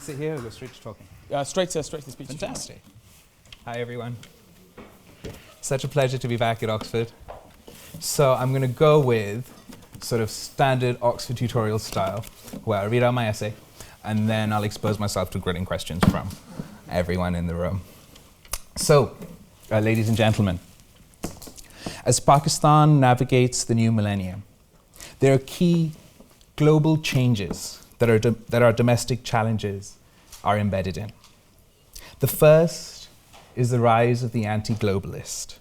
sit here or go straight to talking? Straight to the speech. Fantastic. Hi, everyone. Such a pleasure to be back at Oxford. So I'm going to go with sort of standard Oxford tutorial style, where I read out my essay, and then I'll expose myself to grilling questions from everyone in the room. So, ladies and gentlemen, as Pakistan navigates the new millennium, there are key global changes that our domestic challenges are embedded in. The first is the rise of the anti-globalist.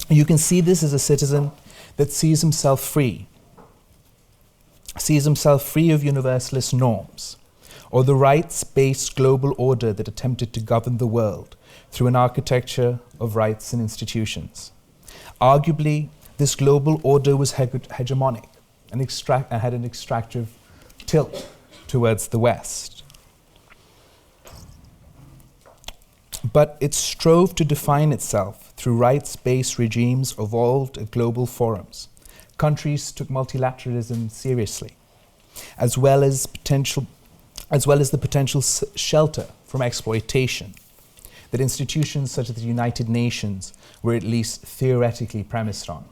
You can see this as a citizen that sees himself free of universalist norms, or the rights-based global order that attempted to govern the world through an architecture of rights and institutions. Arguably, this global order was hegemonic and had an extractive tilt towards the West. But it strove to define itself through rights-based regimes evolved at global forums. Countries took multilateralism seriously, as well as the potential shelter from exploitation that institutions such as the United Nations were at least theoretically premised on.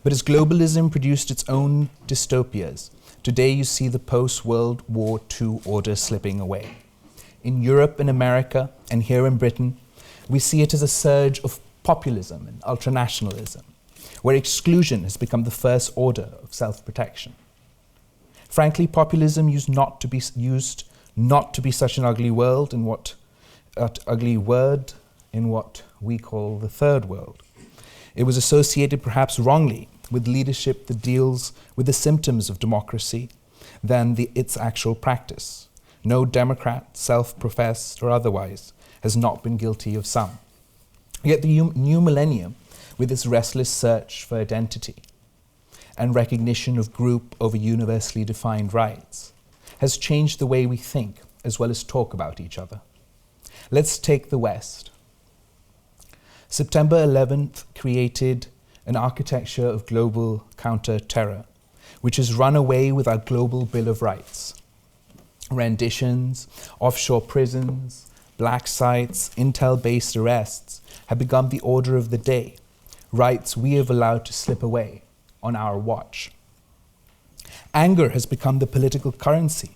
But as globalism produced its own dystopias, today you see the post-World War II order slipping away. In Europe and America, and here in Britain, we see it as a surge of populism and ultranationalism, where exclusion has become the first order of self-protection. Frankly, populism used not to be such an ugly word in what we call the third world. It was associated perhaps wrongly with leadership that deals with the symptoms of democracy than its actual practice. No Democrat, self-professed or otherwise, has not been guilty of some. Yet the new millennium, with its restless search for identity and recognition of group over universally defined rights, has changed the way we think as well as talk about each other. Let's take the West. September 11th created an architecture of global counter-terror, which has run away with our global Bill of Rights. Renditions, offshore prisons, black sites, intel-based arrests have become the order of the day, rights we have allowed to slip away on our watch. Anger has become the political currency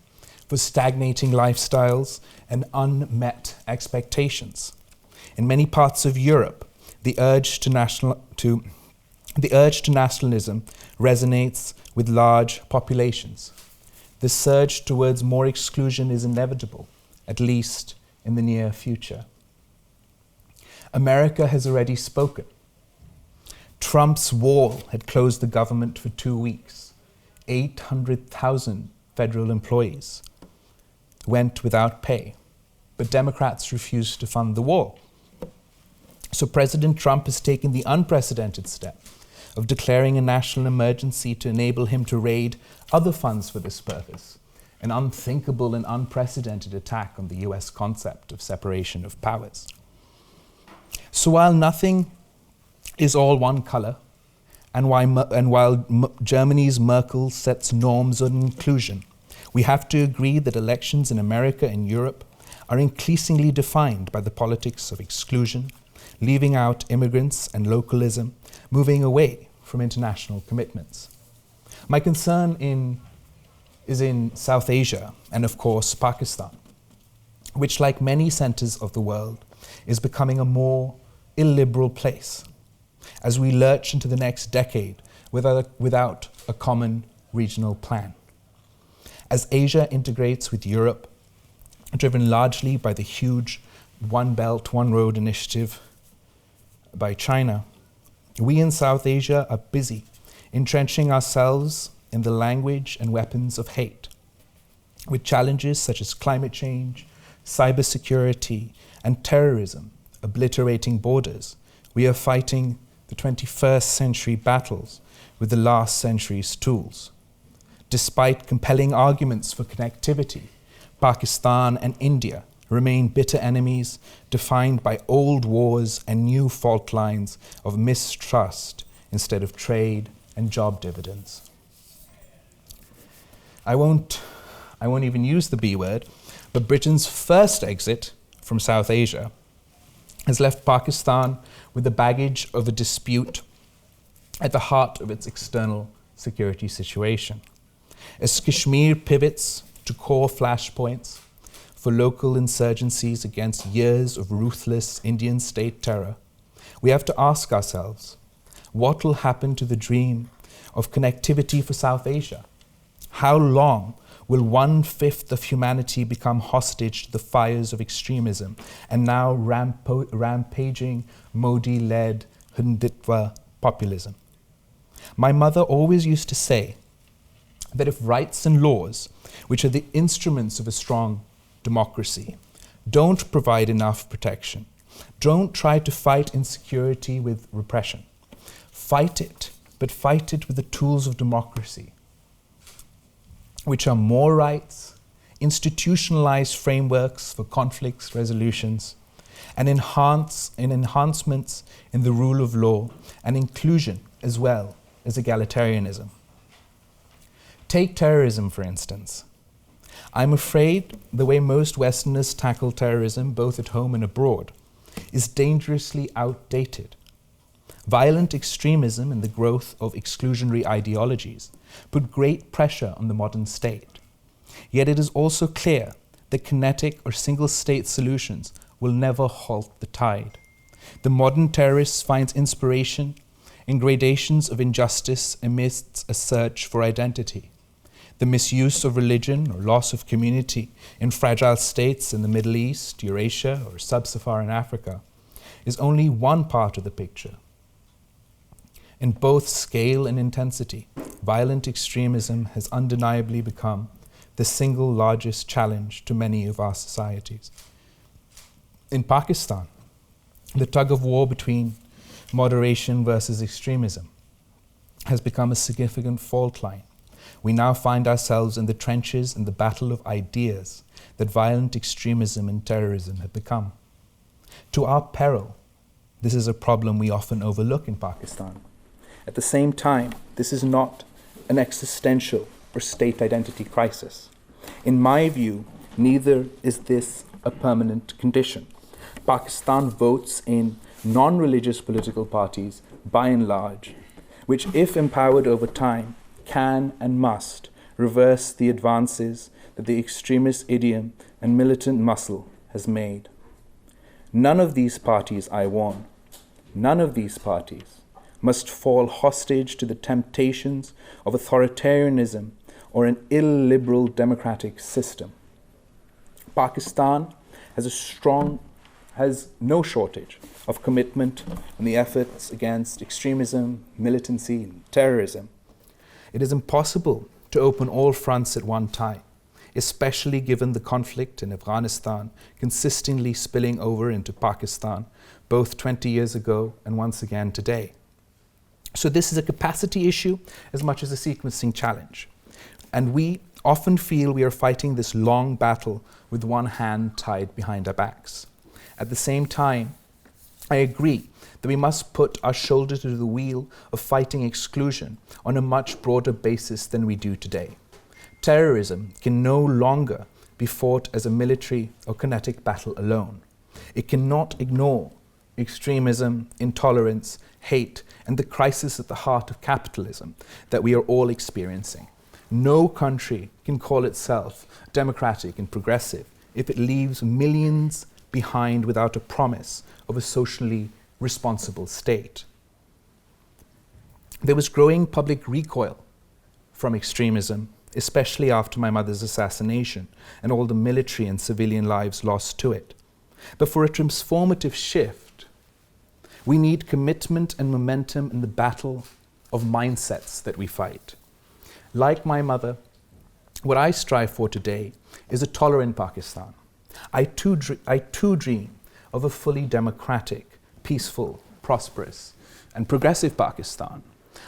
for stagnating lifestyles and unmet expectations. In many parts of Europe, the urge to nationalism resonates with large populations. The surge towards more exclusion is inevitable, at least in the near future. America has already spoken. Trump's wall had closed the government for 2 weeks. 800,000 federal employees went without pay, but Democrats refused to fund the wall. So President Trump has taken the unprecedented step of declaring a national emergency to enable him to raid other funds for this purpose, an unthinkable and unprecedented attack on the US concept of separation of powers. So while nothing is all one color, and while Germany's Merkel sets norms on inclusion, we have to agree that elections in America and Europe are increasingly defined by the politics of exclusion, leaving out immigrants and localism, moving away from international commitments. My concern is in South Asia and, of course, Pakistan, which, like many centers of the world, is becoming a more illiberal place as we lurch into the next decade without a common regional plan. As Asia integrates with Europe, driven largely by the huge One Belt, One Road initiative by China, we in South Asia are busy entrenching ourselves in the language and weapons of hate, with challenges such as climate change, cybersecurity, and terrorism obliterating borders. We are fighting the 21st century battles with the last century's tools. Despite compelling arguments for connectivity, Pakistan and India remain bitter enemies defined by old wars and new fault lines of mistrust instead of trade and job dividends. I won't I won't even use the B word, but Britain's first exit from South Asia has left Pakistan with the baggage of a dispute at the heart of its external security situation. As Kashmir pivots to core flashpoints for local insurgencies against years of ruthless Indian state terror, we have to ask ourselves, what will happen to the dream of connectivity for South Asia? How long will 1/5 of humanity become hostage to the fires of extremism and now rampaging Modi-led Hindutva populism? My mother always used to say that if rights and laws, which are the instruments of a strong democracy, don't provide enough protection, don't try to fight insecurity with repression. Fight it, but fight it with the tools of democracy, which are more rights, institutionalized frameworks for conflicts resolutions, and enhancements in the rule of law and inclusion as well as egalitarianism. Take terrorism, for instance. I'm afraid the way most Westerners tackle terrorism, both at home and abroad, is dangerously outdated. Violent extremism and the growth of exclusionary ideologies put great pressure on the modern state. Yet it is also clear that kinetic or single-state solutions will never halt the tide. The modern terrorist finds inspiration in gradations of injustice amidst a search for identity. The misuse of religion or loss of community in fragile states in the Middle East, Eurasia, or sub-Saharan Africa is only one part of the picture. In both scale and intensity, violent extremism has undeniably become the single largest challenge to many of our societies. In Pakistan, the tug of war between moderation versus extremism has become a significant fault line. We now find ourselves in the trenches in the battle of ideas that violent extremism and terrorism have become. To our peril, this is a problem we often overlook in Pakistan. At the same time, this is not an existential or state identity crisis. In my view, neither is this a permanent condition. Pakistan votes in non-religious political parties, by and large, which, if empowered over time, can and must reverse the advances that the extremist idiom and militant muscle has made. None of these parties, I warn, none of these parties must fall hostage to the temptations of authoritarianism or an illiberal democratic system. Pakistan has no shortage of commitment in the efforts against extremism, militancy, and terrorism. It is impossible to open all fronts at one time, especially given the conflict in Afghanistan consistently spilling over into Pakistan, both 20 years ago and once again today. So this is a capacity issue as much as a sequencing challenge. And we often feel we are fighting this long battle with one hand tied behind our backs. At the same time, I agree that we must put our shoulder to the wheel of fighting exclusion on a much broader basis than we do today. Terrorism can no longer be fought as a military or kinetic battle alone. It cannot ignore extremism, intolerance, hate, and the crisis at the heart of capitalism that we are all experiencing. No country can call itself democratic and progressive if it leaves millions behind without a promise of a socially responsible state. There was growing public recoil from extremism, especially after my mother's assassination and all the military and civilian lives lost to it. But for a transformative shift, we need commitment and momentum in the battle of mindsets that we fight. Like my mother, what I strive for today is a tolerant Pakistan. I too dream of a fully democratic, peaceful, prosperous, and progressive Pakistan.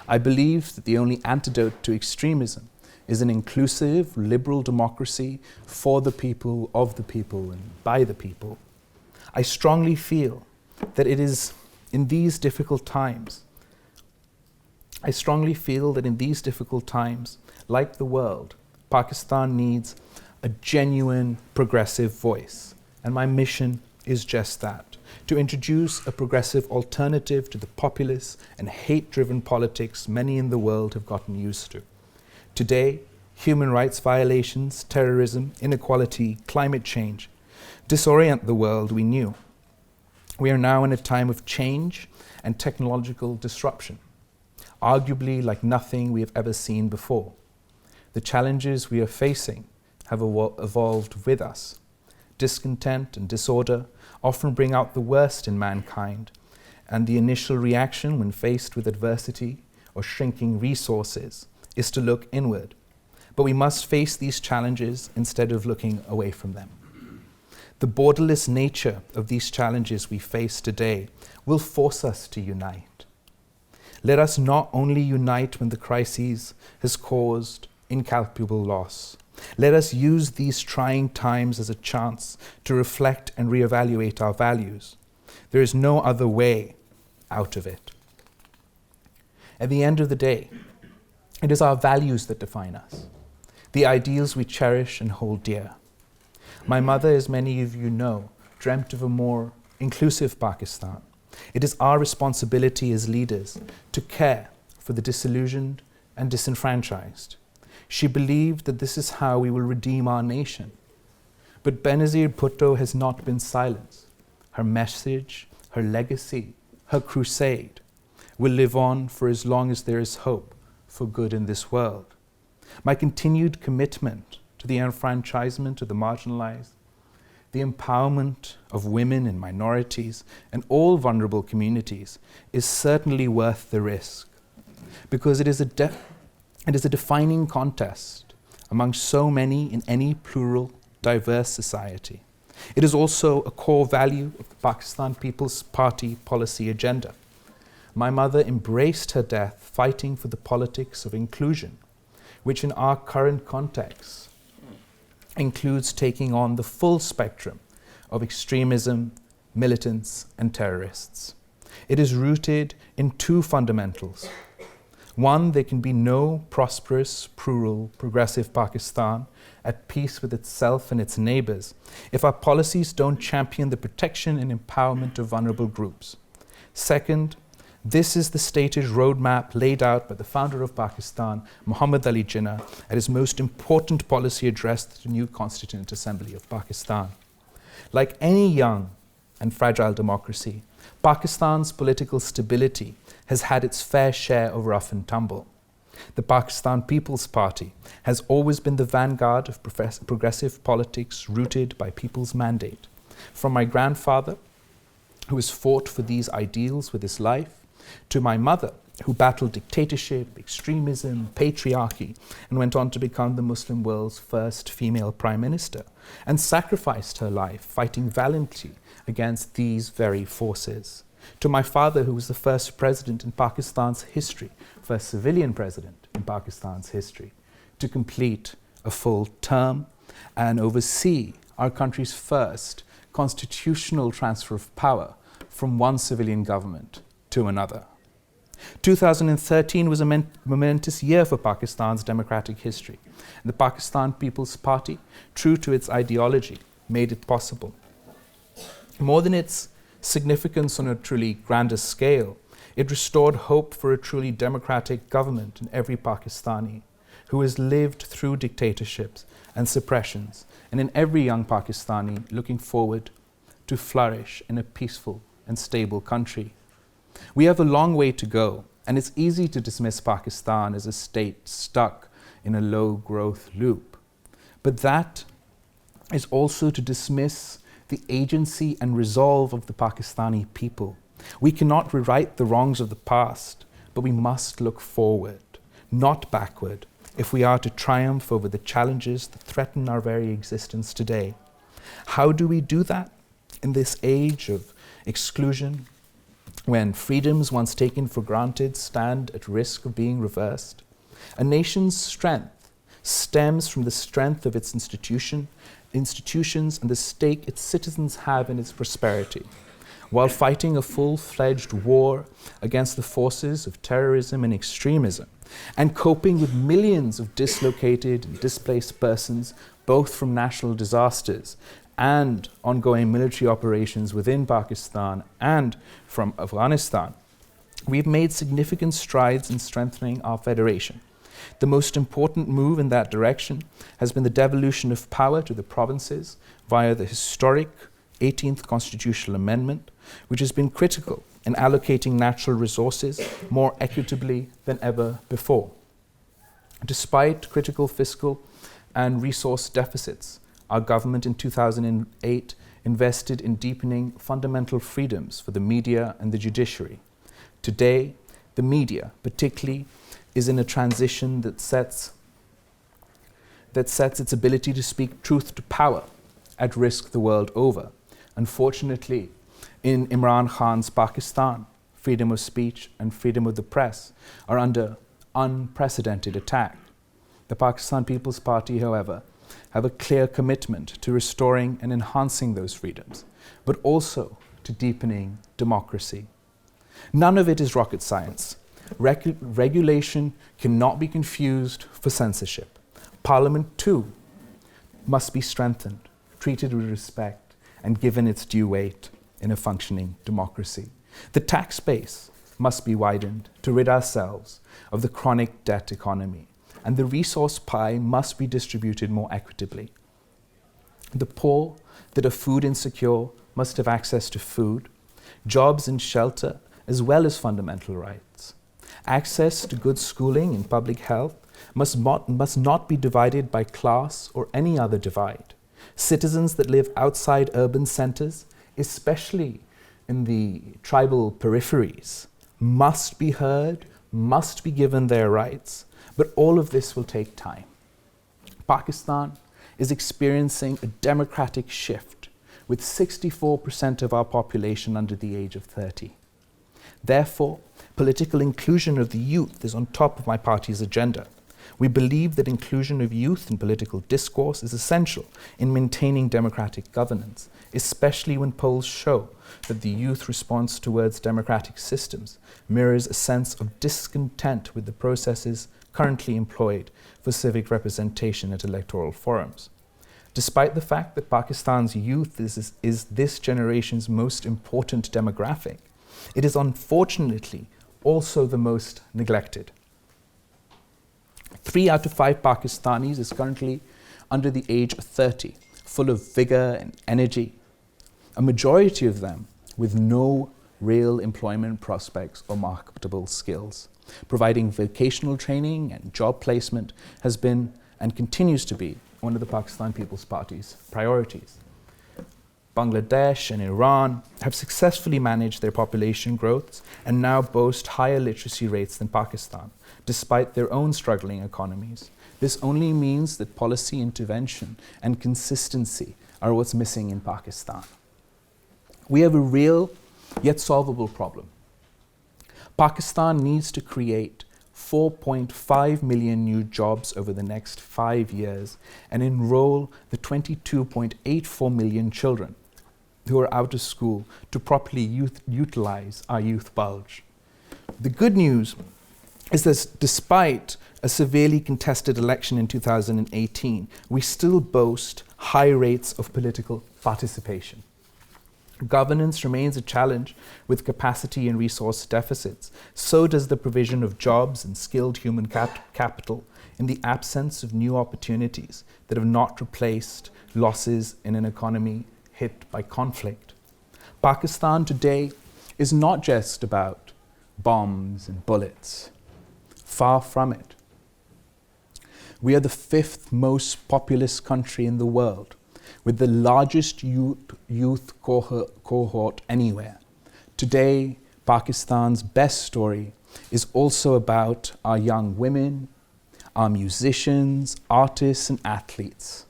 I believe that the only antidote to extremism is an inclusive, liberal democracy for the people, of the people, and by the people. I strongly feel that it is in these difficult times, like the world, Pakistan needs a genuine progressive voice. And my mission is just that, to introduce a progressive alternative to the populist and hate-driven politics many in the world have gotten used to. Today, human rights violations, terrorism, inequality, climate change disorient the world we knew. We are now in a time of change and technological disruption, arguably like nothing we have ever seen before. The challenges we are facing have evolved with us. Discontent and disorder often bring out the worst in mankind, and the initial reaction when faced with adversity or shrinking resources is to look inward. But we must face these challenges instead of looking away from them. The borderless nature of these challenges we face today will force us to unite. Let us not only unite when the crisis has caused incalculable loss. Let us use these trying times as a chance to reflect and reevaluate our values. There is no other way out of it. At the end of the day, it is our values that define us, the ideals we cherish and hold dear. My mother, as many of you know, dreamt of a more inclusive Pakistan. It is our responsibility as leaders to care for the disillusioned and disenfranchised. She believed that this is how we will redeem our nation. But Benazir Bhutto has not been silenced. Her message, her legacy, her crusade will live on for as long as there is hope for good in this world. My continued commitment to the enfranchisement of the marginalized, the empowerment of women and minorities and all vulnerable communities is certainly worth the risk, because it is a defining contest among so many in any plural, diverse society. It is also a core value of the Pakistan People's Party policy agenda. My mother embraced her death fighting for the politics of inclusion, which in our current context includes taking on the full spectrum of extremism, militants, and terrorists. It is rooted in two fundamentals. One, there can be no prosperous, plural, progressive Pakistan at peace with itself and its neighbors if our policies don't champion the protection and empowerment of vulnerable groups. Second, this is the stated roadmap laid out by the founder of Pakistan, Muhammad Ali Jinnah, at his most important policy address to the new Constituent Assembly of Pakistan. Like any young and fragile democracy, Pakistan's political stability has had its fair share of rough and tumble. The Pakistan People's Party has always been the vanguard of progressive politics rooted by people's mandate. From my grandfather, who has fought for these ideals with his life, to my mother, who battled dictatorship, extremism, patriarchy, and went on to become the Muslim world's first female prime minister, and sacrificed her life fighting valiantly against these very forces. To my father, who was the first president in Pakistan's history, first civilian president in Pakistan's history, to complete a full term and oversee our country's first constitutional transfer of power from one civilian government to another. 2013 was a momentous year for Pakistan's democratic history. And the Pakistan People's Party, true to its ideology, made it possible. More than its significance on a truly grander scale, it restored hope for a truly democratic government in every Pakistani who has lived through dictatorships and suppressions, and in every young Pakistani looking forward to flourish in a peaceful and stable country. We have a long way to go, and it's easy to dismiss Pakistan as a state stuck in a low-growth loop. But that is also to dismiss the agency and resolve of the Pakistani people. We cannot rewrite the wrongs of the past, but we must look forward, not backward, if we are to triumph over the challenges that threaten our very existence today. How do we do that in this age of exclusion, when freedoms once taken for granted stand at risk of being reversed? A nation's strength stems from the strength of its institutions and the stake its citizens have in its prosperity. while fighting a full-fledged war against the forces of terrorism and extremism, and coping with millions of dislocated and displaced persons, both from natural disasters and ongoing military operations within Pakistan and from Afghanistan, we've made significant strides in strengthening our federation. The most important move in that direction has been the devolution of power to the provinces via the historic 18th Constitutional Amendment, which has been critical in allocating natural resources more equitably than ever before. Despite critical fiscal and resource deficits, our government in 2008 invested in deepening fundamental freedoms for the media and the judiciary. Today, the media, particularly, is in a transition that sets its ability to speak truth to power at risk the world over. Unfortunately, in Imran Khan's Pakistan, freedom of speech and freedom of the press are under unprecedented attack. The Pakistan People's Party, however, have a clear commitment to restoring and enhancing those freedoms, but also to deepening democracy. None of it is rocket science. Regulation cannot be confused for censorship. Parliament, too, must be strengthened, treated with respect, and given its due weight in a functioning democracy. The tax base must be widened to rid ourselves of the chronic debt economy, and the resource pie must be distributed more equitably. The poor that are food insecure must have access to food, jobs and shelter, as well as fundamental rights. Access to good schooling and public health must not be divided by class or any other divide. Citizens that live outside urban centers, especially in the tribal peripheries, must be heard, must be given their rights, but all of this will take time. Pakistan is experiencing a democratic shift with 64% of our population under the age of 30. Therefore, political inclusion of the youth is on top of my party's agenda. We believe that inclusion of youth in political discourse is essential in maintaining democratic governance, especially when polls show that the youth response towards democratic systems mirrors a sense of discontent with the processes currently employed for civic representation at electoral forums. Despite the fact that Pakistan's youth is this generation's most important demographic, it is unfortunately also the most neglected. 3 out of 5 Pakistanis is currently under the age of 30, full of vigor and energy, a majority of them with no real employment prospects or marketable skills. Providing vocational training and job placement has been and continues to be one of the Pakistan People's Party's priorities. Bangladesh and Iran have successfully managed their population growths and now boast higher literacy rates than Pakistan, despite their own struggling economies. This only means that policy intervention and consistency are what's missing in Pakistan. We have a real yet solvable problem. Pakistan needs to create 4.5 million new jobs over the next 5 years and enroll the 22.84 million children who are out of school to properly utilize our youth bulge. The good news is that despite a severely contested election in 2018, we still boast high rates of political participation. Governance remains a challenge with capacity and resource deficits. So does the provision of jobs and skilled human capital in the absence of new opportunities that have not replaced losses in an economy hit by conflict. Pakistan today is not just about bombs and bullets. Far from it. We are the 5th most populous country in the world, with the largest youth cohort anywhere. Today, Pakistan's best story is also about our young women, our musicians, artists, and athletes.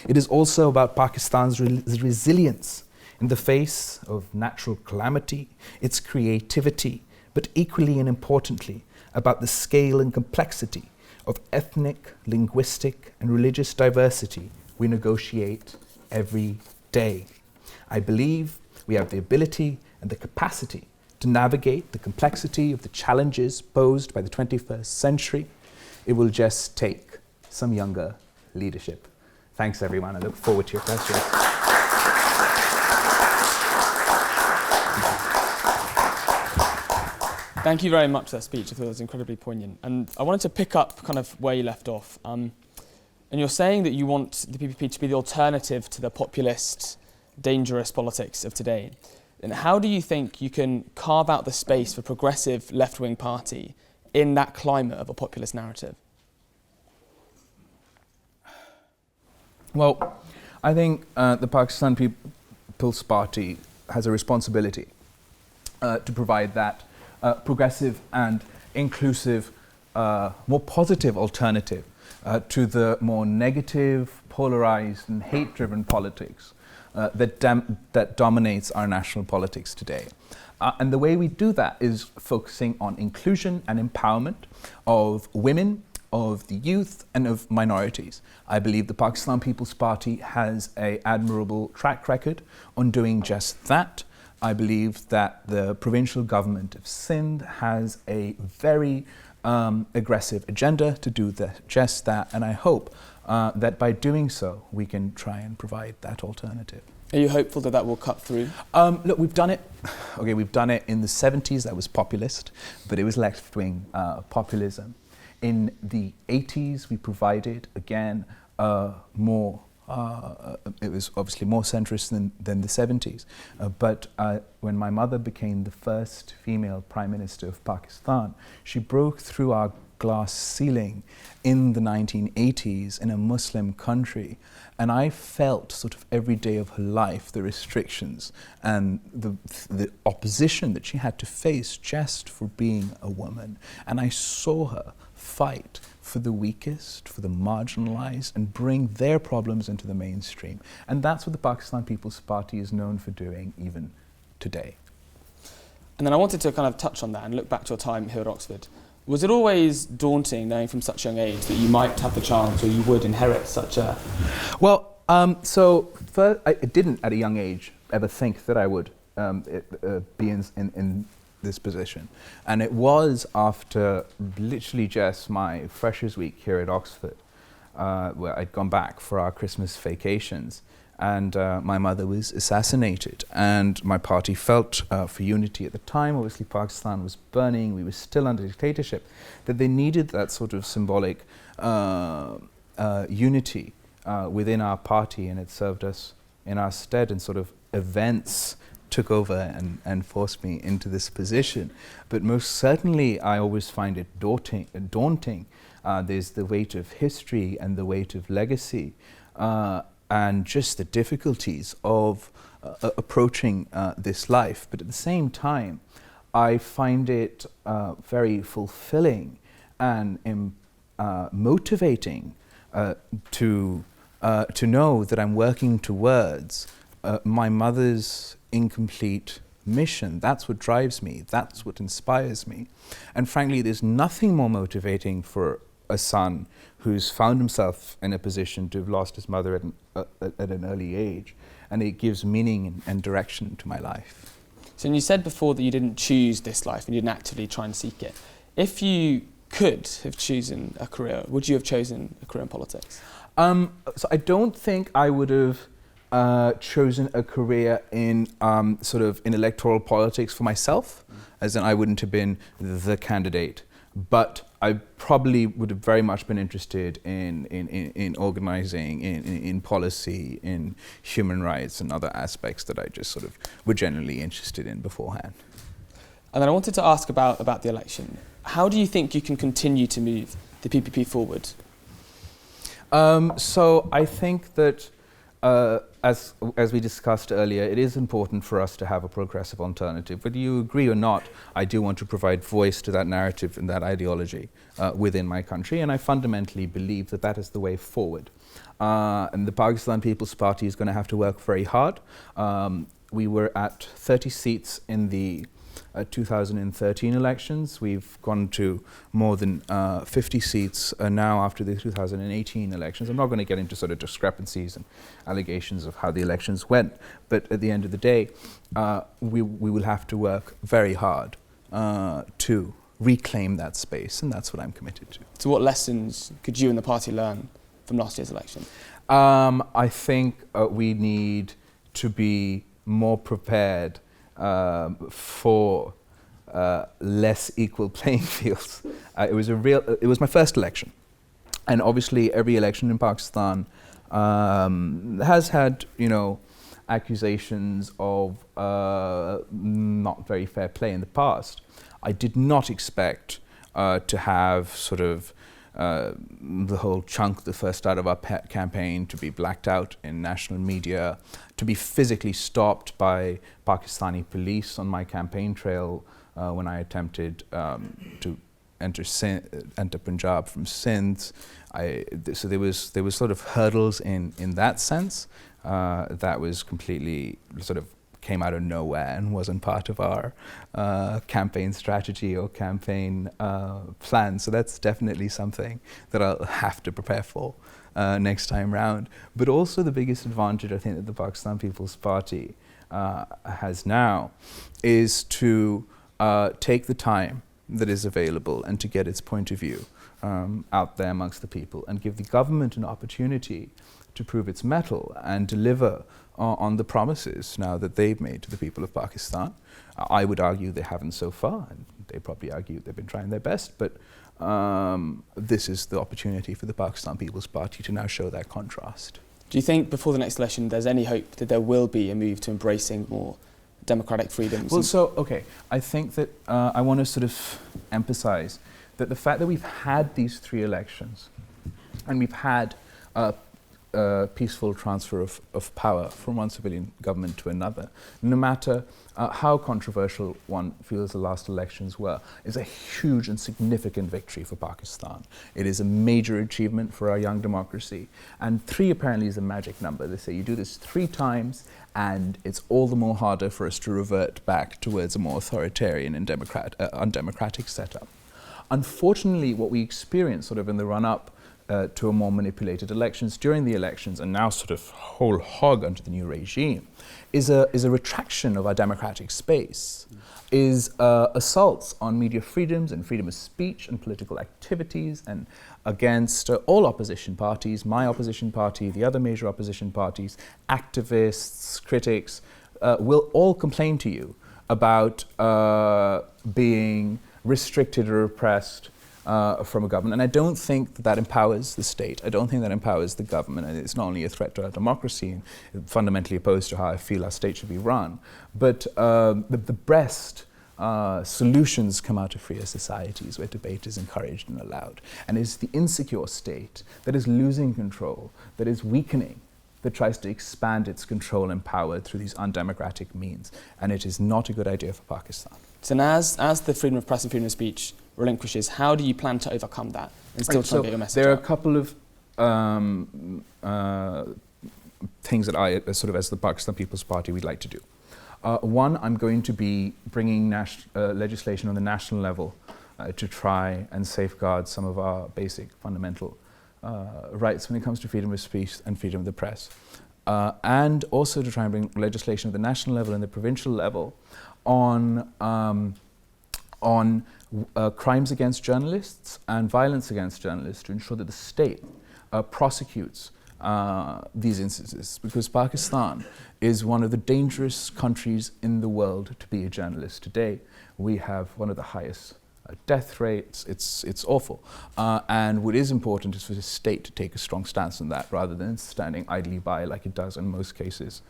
It is also about Pakistan's resilience in the face of natural calamity, its creativity, but equally and importantly, about the scale and complexity of ethnic, linguistic, and religious diversity we negotiate every day. I believe we have the ability and the capacity to navigate the complexity of the challenges posed by the 21st century, it will just take some younger leadership. Thanks, everyone. I look forward to your questions. Thank you very much for that speech. I thought it was incredibly poignant. And I wanted to pick up kind of where you left off. And you're saying that you want the PPP to be the alternative to the populist, dangerous politics of today. And how do you think you can carve out the space for progressive left-wing party in that climate of a populist narrative? Well, I think the Pakistan People's Party has a responsibility to provide that progressive and inclusive, more positive alternative to the more negative, polarized and hate-driven politics that dominates our national politics today. And the way we do that is focusing on inclusion and empowerment of women, of the youth and of minorities. I believe the Pakistan People's Party has an admirable track record on doing just that. I believe that the provincial government of Sindh has a very aggressive agenda to do just that, and I hope that by doing so we can try and provide that alternative. Are you hopeful that that will cut through? Look, we've done it. Okay, we've done it in the 70s. That was populist, but it was left-wing populism. In the 80s, we provided, again, more, it was obviously more centrist than the 70s. But when my mother became the first female Prime Minister of Pakistan, she broke through our glass ceiling in the 1980s in a Muslim country. And I felt sort of every day of her life the restrictions and the opposition that she had to face just for being a woman. And I saw her fight for the weakest, for the marginalized, and bring their problems into the mainstream. And that's what the Pakistan People's Party is known for doing even today. And then I wanted to kind of touch on that and look back to your time here at Oxford. Was it always daunting, knowing from such a young age that you might have the chance or you would inherit such a... Well, so first, I didn't at a young age ever think that I would be in this position. And it was after literally just my Freshers' Week here at Oxford, where I'd gone back for our Christmas vacations, and my mother was assassinated, and my party felt for unity at the time. Obviously Pakistan was burning, we were still under dictatorship, that they needed that sort of symbolic unity within our party, and it served us in our stead, and sort of events took over and forced me into this position. But most certainly I always find it daunting. There's the weight of history and the weight of legacy, and just the difficulties of approaching this life. But at the same time, I find it very fulfilling and motivating to know that I'm working towards my mother's incomplete mission. That's what drives me. That's what inspires me. And frankly, there's nothing more motivating for a son who's found himself in a position to have lost his mother at an early age. And it gives meaning and direction to my life. So you said before that you didn't choose this life and you didn't actively try and seek it. If you could have chosen a career, would you have chosen a career in politics? So I don't think I would have chosen a career in sort of in electoral politics for myself, as in I wouldn't have been the candidate. But I probably would have very much been interested in organising, in policy, in human rights and other aspects that I just sort of were generally interested in beforehand. And then I wanted to ask about the election. How do you think you can continue to move the PPP forward? So I think that as we discussed earlier, it is important for us to have a progressive alternative. Whether you agree or not, I do want to provide voice to that narrative and that ideology within my country, and I fundamentally believe that that is the way forward. And the Pakistan People's Party is going to have to work very hard. We were at 30 seats in the 2013 elections. We've gone to more than 50 seats now after the 2018 elections. I'm not going to get into sort of discrepancies and allegations of how the elections went, but at the end of the day, we will have to work very hard to reclaim that space, and that's what I'm committed to. So what lessons could you and the party learn from last year's election? I think we need to be more prepared for less equal playing fields. It was my first election, and obviously every election in Pakistan has had, accusations of not very fair play in the past. I did not expect to have sort of the whole chunk, the first start of our campaign, to be blacked out in national media, to be physically stopped by Pakistani police on my campaign trail when I attempted to enter Punjab from Sindh. So there was sort of hurdles in that sense that was completely sort of came out of nowhere and wasn't part of our campaign strategy or campaign plan. So that's definitely something that I'll have to prepare for next time round. But also the biggest advantage I think that the Pakistan People's Party has now is to take the time that is available and to get its point of view out there amongst the people and give the government an opportunity to prove its mettle and deliver on the promises now that they've made to the people of Pakistan. I would argue they haven't so far, and they probably argue they've been trying their best, but this is the opportunity for the Pakistan People's Party to now show that contrast. Do you think before the next election there's any hope that there will be a move to embracing more democratic freedoms? Well, I think that I want to sort of emphasize that the fact that we've had these 3 elections and we've had peaceful transfer of power from one civilian government to another, no matter how controversial one feels the last elections were, is a huge and significant victory for Pakistan. It is a major achievement for our young democracy. And 3 apparently is a magic number. They say you do this 3 times and it's all the more harder for us to revert back towards a more authoritarian and undemocratic setup. Unfortunately, what we experienced sort of in the run-up to a more manipulated elections, during the elections, and now sort of whole hog under the new regime, is a retraction of our democratic space, is assaults on media freedoms and freedom of speech and political activities, and against all opposition parties, my opposition party, the other major opposition parties, activists, critics, will all complain to you about being restricted or repressed from a government. And I don't think that empowers the state. I don't think that empowers the government. And it's not only a threat to our democracy, and fundamentally opposed to how I feel our state should be run, but the best solutions come out of freer societies where debate is encouraged and allowed. And it's the insecure state that is losing control, that is weakening, that tries to expand its control and power through these undemocratic means. And it is not a good idea for Pakistan. So now, as the freedom of press and freedom of speech relinquishes, how do you plan to overcome that and still try to get your message There are out? a couple of things that I, as the Pakistan People's Party, we'd like to do. One, I'm going to be bringing legislation on the national level to try and safeguard some of our basic fundamental rights when it comes to freedom of speech and freedom of the press. And also to try and bring legislation at the national level and the provincial level on crimes against journalists and violence against journalists, to ensure that the state prosecutes these instances, because Pakistan is one of the dangerous countries in the world to be a journalist today. We have one of the highest death rates. It's awful. And what is important is for the state to take a strong stance on that, rather than standing idly by like it does in most cases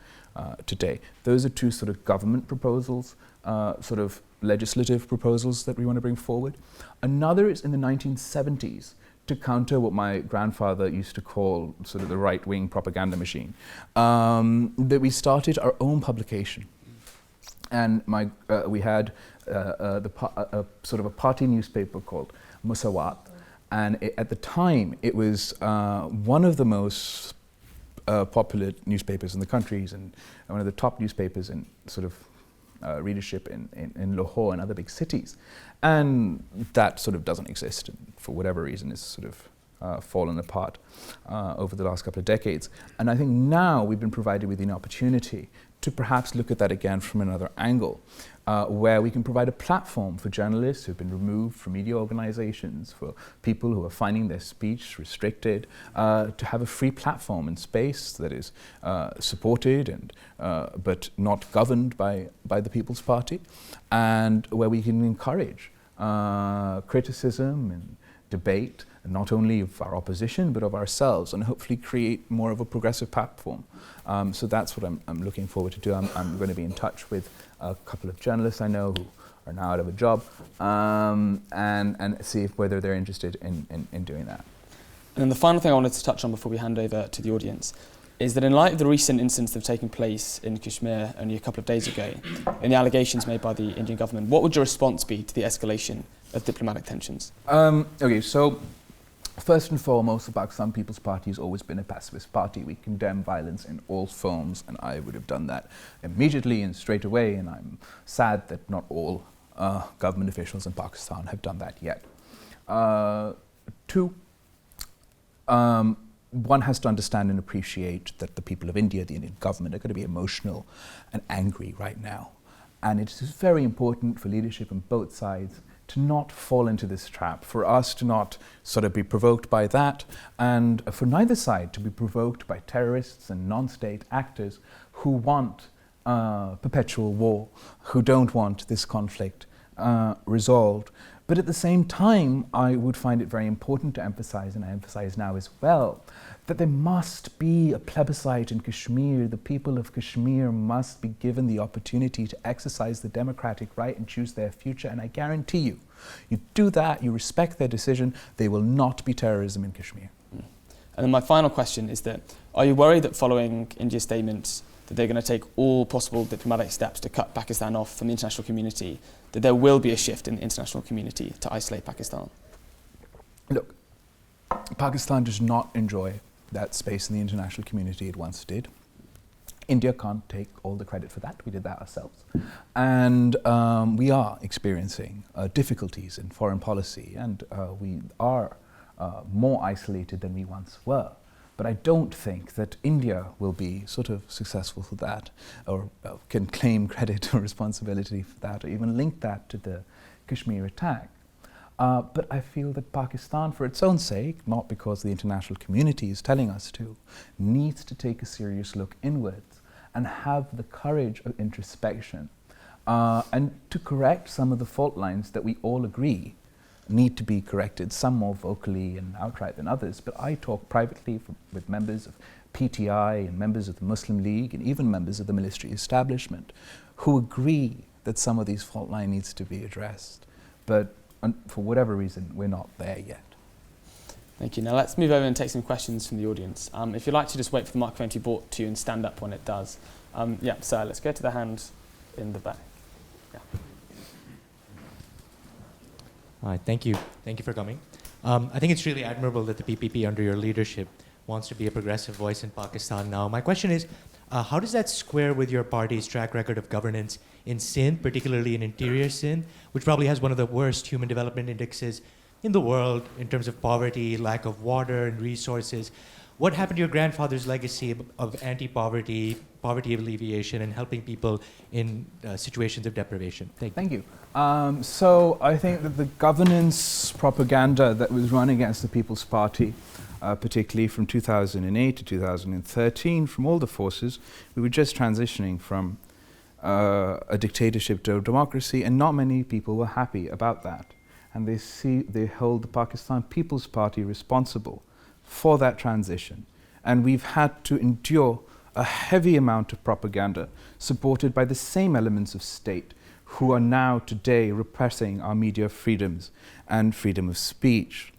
today. Those are 2 sort of government proposals, sort of legislative proposals that we want to bring forward. Another is in the 1970s, to counter what my grandfather used to call sort of the right-wing propaganda machine, that we started our own publication. And we had sort of a party newspaper called Musawat, and at the time it was one of the most popular newspapers in the countries, and one of the top newspapers in sort of readership in Lahore and other big cities. And that sort of doesn't exist, and for whatever reason it's sort of fallen apart over the last couple of decades. And I think now we've been provided with an opportunity to perhaps look at that again from another angle, where we can provide a platform for journalists who've been removed from media organizations, for people who are finding their speech restricted, to have a free platform and space that is supported and but not governed by the People's Party, and where we can encourage criticism and debate, not only of our opposition but of ourselves, and hopefully create more of a progressive platform. So that's what I'm looking forward to do. I'm going to be in touch with a couple of journalists I know who are now out of a job, and see whether they're interested in doing that. And then the final thing I wanted to touch on before we hand over to the audience is that in light of the recent incidents that have taken place in Kashmir only a couple of days ago, and the allegations made by the Indian government, what would your response be to the escalation of diplomatic tensions? Okay, so first and foremost, the Pakistan People's Party has always been a pacifist party. We condemn violence in all forms, and I would have done that immediately and straight away, and I'm sad that not all government officials in Pakistan have done that yet. Two, one has to understand and appreciate that the people of India, the Indian government, are going to be emotional and angry right now. And it is very important for leadership on both sides to not fall into this trap, for us to not sort of be provoked by that, and for neither side to be provoked by terrorists and non-state actors who want perpetual war, who don't want this conflict resolved. But at the same time, I would find it very important to emphasize, and I emphasize now as well, that there must be a plebiscite in Kashmir. The people of Kashmir must be given the opportunity to exercise the democratic right and choose their future. And I guarantee you, you do that, you respect their decision, there will not be terrorism in Kashmir. And then my final question is that, are you worried that following India's statements that they're going to take all possible diplomatic steps to cut Pakistan off from the international community, that there will be a shift in the international community to isolate Pakistan? Look, Pakistan does not enjoy that space in the international community it once did. India can't take all the credit for that. We did that ourselves. And we are experiencing difficulties in foreign policy, and we are more isolated than we once were. But I don't think that India will be sort of successful for that, or can claim credit or responsibility for that, or even link that to the Kashmir attack. But I feel that Pakistan, for its own sake, not because the international community is telling us to, needs to take a serious look inwards and have the courage of introspection, and to correct some of the fault lines that we all agree need to be corrected, some more vocally and outright than others. But I talk privately with members of PTI and members of the Muslim League and even members of the military establishment who agree that some of these fault lines needs to be addressed. But for whatever reason, we're not there yet. Thank you. Now let's move over and take some questions from the audience. If you'd like to just wait for the microphone to be brought to you and stand up when it does. Yeah, so let's go to the hand in the back. Yeah. Hi, thank you. Thank you for coming. I think it's really admirable that the PPP under your leadership wants to be a progressive voice in Pakistan now. My question is, how does that square with your party's track record of governance in Sindh, particularly in interior Sindh, which probably has one of the worst human development indexes in the world in terms of poverty, lack of water and resources? What happened to your grandfather's legacy of anti-poverty, poverty alleviation, and helping people in situations of deprivation? Thank you. So I think that the governance propaganda that was run against the People's Party, particularly from 2008 to 2013, from all the forces, we were just transitioning from a dictatorship to a democracy, and not many people were happy about that. And they hold the Pakistan People's Party responsible for that transition. And we've had to endure a heavy amount of propaganda supported by the same elements of state who are now today repressing our media freedoms and freedom of speech.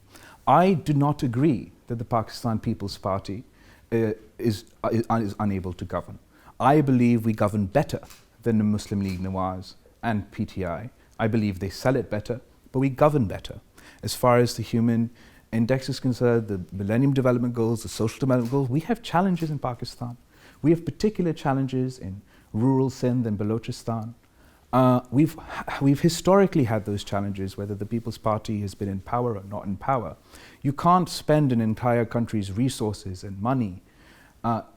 I do not agree that the Pakistan People's Party is unable to govern. I believe we govern better than the Muslim League Nawaz and PTI. I believe they sell it better, but we govern better. As far as the human index is concerned, the Millennium Development Goals, the Social Development Goals, we have challenges in Pakistan. We have particular challenges in rural Sindh and Balochistan. We've historically had those challenges, whether the People's Party has been in power or not in power. You can't spend an entire country's resources and money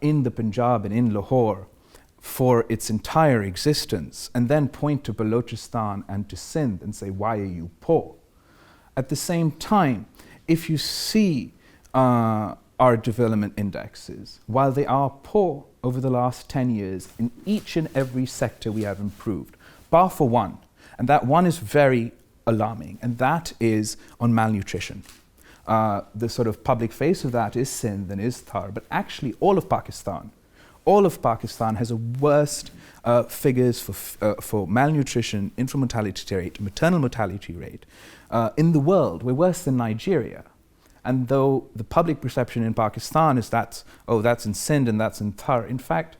in the Punjab and in Lahore for its entire existence and then point to Balochistan and to Sindh and say, why are you poor? At the same time, if you see our development indexes, while they are poor over the last 10 years, in each and every sector we have improved, bar for one, and that one is very alarming, and that is on malnutrition. The sort of public face of that is Sindh and is Thar, but actually all of Pakistan has the worst figures for malnutrition, infant mortality rate, maternal mortality rate in the world. We're worse than Nigeria. And though the public perception in Pakistan is that's in Sindh and that's in Thar, in fact,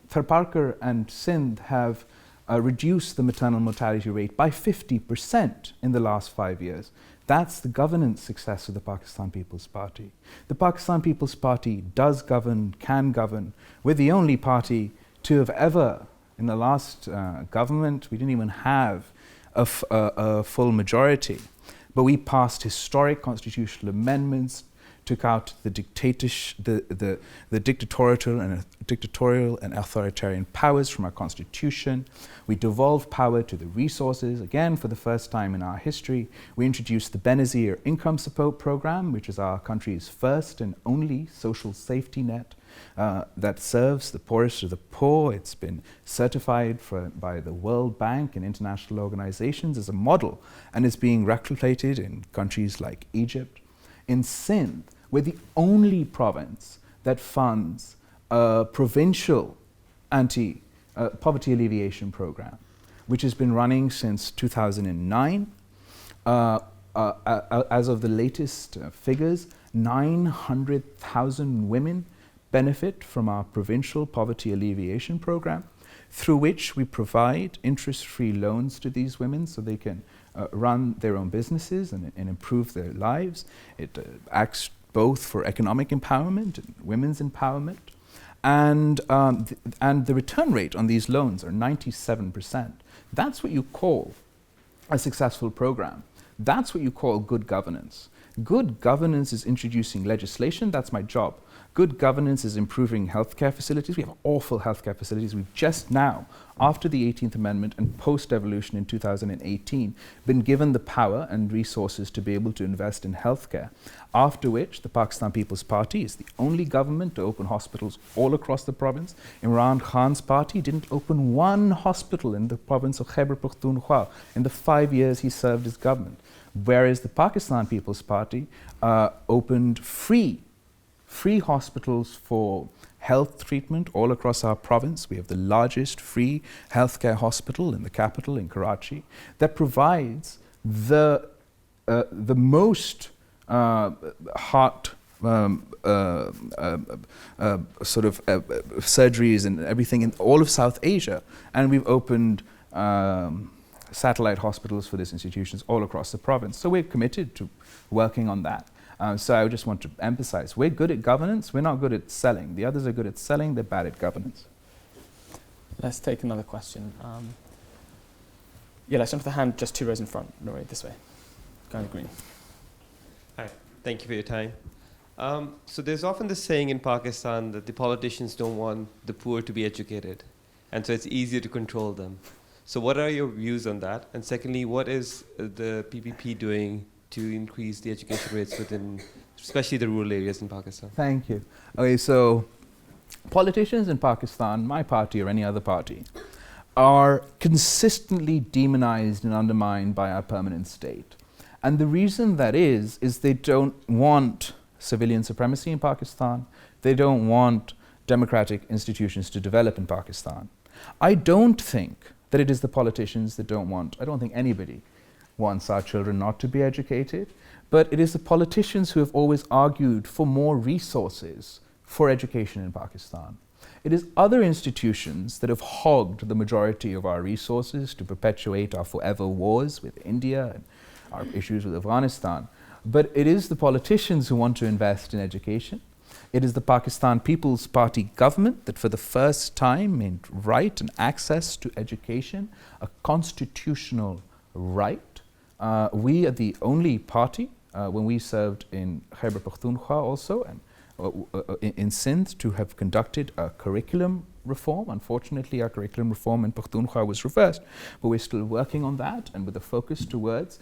Tharparkar and Sindh have reduced the maternal mortality rate by 50% in the last 5 years. That's the governance success of the Pakistan People's Party. The Pakistan People's Party does govern, can govern. We're the only party to have ever, in the last government, we didn't even have a full majority. But we passed historic constitutional amendments, took out the dictatorial and authoritarian powers from our constitution. We devolved power to the resources, again for the first time in our history. We introduced the benazir income support program, which is our country's first and only social safety net that serves the poorest of the poor. It's been certified by the World Bank and international organizations as a model, and is being replicated in countries like Egypt. In Sindh, we're the only province that funds a provincial poverty alleviation program, which has been running since 2009. As of the latest figures, 900,000 women benefit from our provincial poverty alleviation program, through which we provide interest-free loans to these women so they can run their own businesses and improve their lives. It acts both for economic empowerment and women's empowerment. And the return rate on these loans are 97%. That's what you call a successful program. That's what you call good governance. Good governance is introducing legislation. That's my job. Good governance is improving healthcare facilities. We have awful healthcare facilities. We've just now, after the 18th Amendment and post-devolution in 2018, been given the power and resources to be able to invest in healthcare. After which, the Pakistan People's Party is the only government to open hospitals all across the province. Imran Khan's party didn't open one hospital in the province of Khyber Pakhtunkhwa in the 5 years he served as government. Whereas the Pakistan People's Party opened free hospitals for health treatment all across our province. We have the largest free healthcare hospital in the capital, in Karachi, that provides the most heart surgeries and everything in all of South Asia. And we've opened satellite hospitals for these institutions all across the province. So we're committed to working on that. So I just want to emphasize, we're good at governance, we're not good at selling. The others are good at selling, they're bad at governance. Let's take another question. Let's jump to the hand just 2 rows in front. Nori, this way. Guy in the green. Hi, thank you for your time. So there's often this saying in Pakistan that the politicians don't want the poor to be educated, and so it's easier to control them. So what are your views on that? And secondly, what is the PPP doing to increase the education rates within, especially the rural areas in Pakistan? Thank you. Okay, so politicians in Pakistan, my party or any other party, are consistently demonized and undermined by our permanent state. And the reason that is they don't want civilian supremacy in Pakistan. They don't want democratic institutions to develop in Pakistan. I don't think that it is the politicians that don't want, I don't think anybody wants our children not to be educated, but it is the politicians who have always argued for more resources for education in Pakistan. It is other institutions that have hogged the majority of our resources to perpetuate our forever wars with India and our issues with Afghanistan. But it is the politicians who want to invest in education. It is the Pakistan People's Party government that for the first time made right and access to education a constitutional right. We are the only party, when we served in Khyber Pakhtunkhwa also, and in Sindh, to have conducted a curriculum reform. Unfortunately, our curriculum reform in Pakhtunkhwa was reversed, but we're still working on that, and with a focus towards